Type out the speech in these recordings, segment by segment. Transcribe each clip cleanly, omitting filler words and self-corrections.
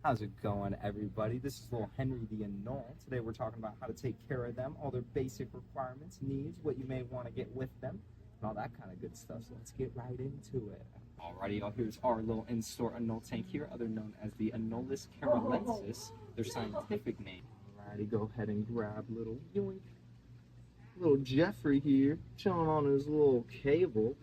How's it going, everybody? This is little Henry the Anole. Today we're talking about how to take care of them, all their basic requirements, needs, what you may want to get with them, and all that kind of good stuff. So let's get right into it. Alrighty, y'all, here's our little in-store Anole tank here, other known as the Anoles carolensis, their scientific name. Alrighty, go ahead and grab little yoink. Little Jeffrey here, chilling on his little cable.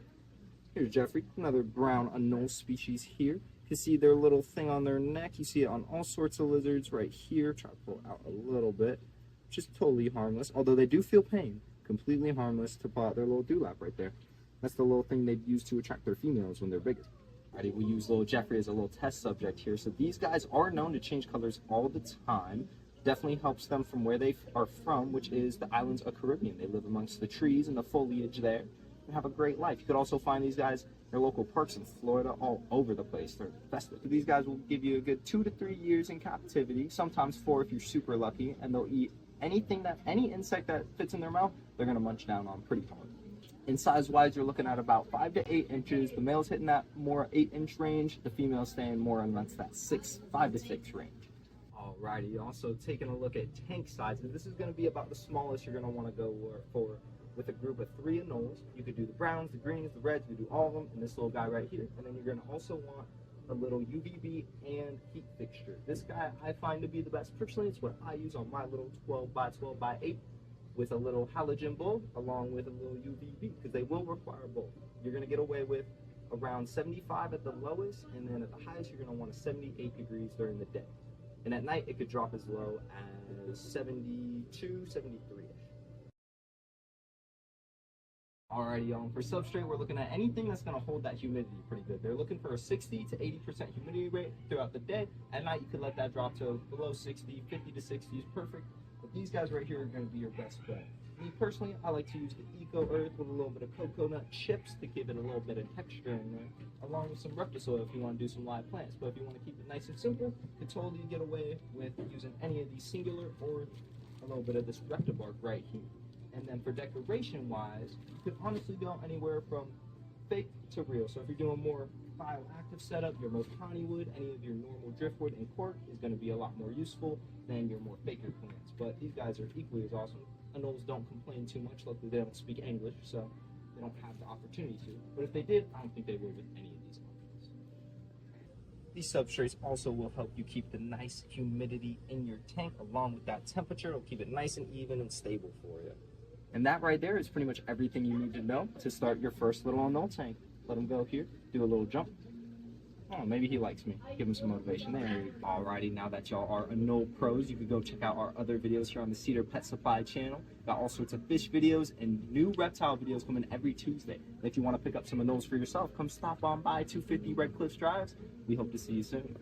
Here's Jeffrey, another brown Anole species here. You can see their little thing on their neck. You see it on all sorts of lizards right here. Try to pull it out a little bit. Just totally harmless, although they do feel pain. Completely harmless to pull out their little dewlap right there. That's the little thing they'd use to attract their females when they're biggest. Alrighty, we use little Jeffrey as a little test subject here. So these guys are known to change colors all the time. Definitely helps them from where they are from, which is the islands of Caribbean. They live amongst the trees and the foliage there and have a great life. You could also find these guys in local parks in Florida all over the place. They're festive. These guys will give you a good 2 to 3 years in captivity, sometimes 4 if you're super lucky, and they'll eat any insect that fits in their mouth, they're gonna munch down on pretty hard. In size wise, you're looking at about 5 to 8 inches. The male's hitting that more 8-inch range. The female's staying more in that 5 to 6 range. Alrighty, also taking a look at tank sizes. This is going to be about the smallest you're going to want to go for with a group of 3 Anoles. You could do the browns, the greens, the reds, you could do all of them, and this little guy right here. And then you're going to also want a little UVB and heat fixture. This guy I find to be the best. Personally, it's what I use on my little 12 by 12 by 8 with a little halogen bulb along with a little UVB, because they will require both. You're going to get away with around 75 at the lowest, and then at the highest you're going to want a 78 degrees during the day. And at night, it could drop as low as 72, 73-ish. Alrighty, y'all. For substrate, we're looking at anything that's going to hold that humidity pretty good. They're looking for a 60 to 80% humidity rate throughout the day. At night, you could let that drop to below 60, 50 to 60 is perfect. But these guys right here are going to be your best bet. Me personally, I like to use the Eco Earth with a little bit of coconut chips to give it a little bit of texture in there, along with some Reptisoil if you want to do some live plants. But if you want to keep it nice and simple, you can totally get away with using any of these singular or a little bit of this Reptibark right here. And then for decoration wise, you could honestly go anywhere from fake to real. So if you're doing more bioactive setup, your most Honeywood, any of your normal driftwood and cork is going to be a lot more useful than your more faker plants. But these guys are equally as awesome. Anoles don't complain too much. Luckily, they don't speak English, so they don't have the opportunity to. But if they did, I don't think they would with any of these options. These substrates also will help you keep the nice humidity in your tank along with that temperature. It'll keep it nice and even and stable for you. And that right there is pretty much everything you need to know to start your first little Anole tank. Let him go here, do a little jump. Oh, maybe he likes me. Give him some motivation there. Alrighty, now that y'all are Anole pros, you can go check out our other videos here on the Cedar Pet Supply channel. Got all sorts of fish videos and new reptile videos coming every Tuesday. And if you want to pick up some Anoles for yourself, come stop on by 250 Red Cliffs Drive. We hope to see you soon.